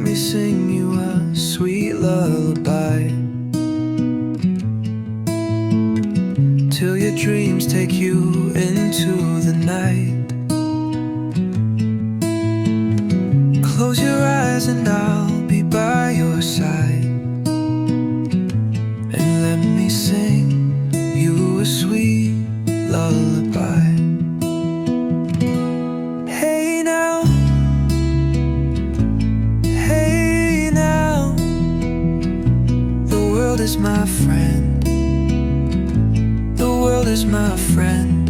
me sing you a sweet lullaby, till your dreams take you into the night. Close your eyes and I'll be by your side, and let me sing you a sweet lullaby. Hey now, hey now, the world is my friend, the world is my friend.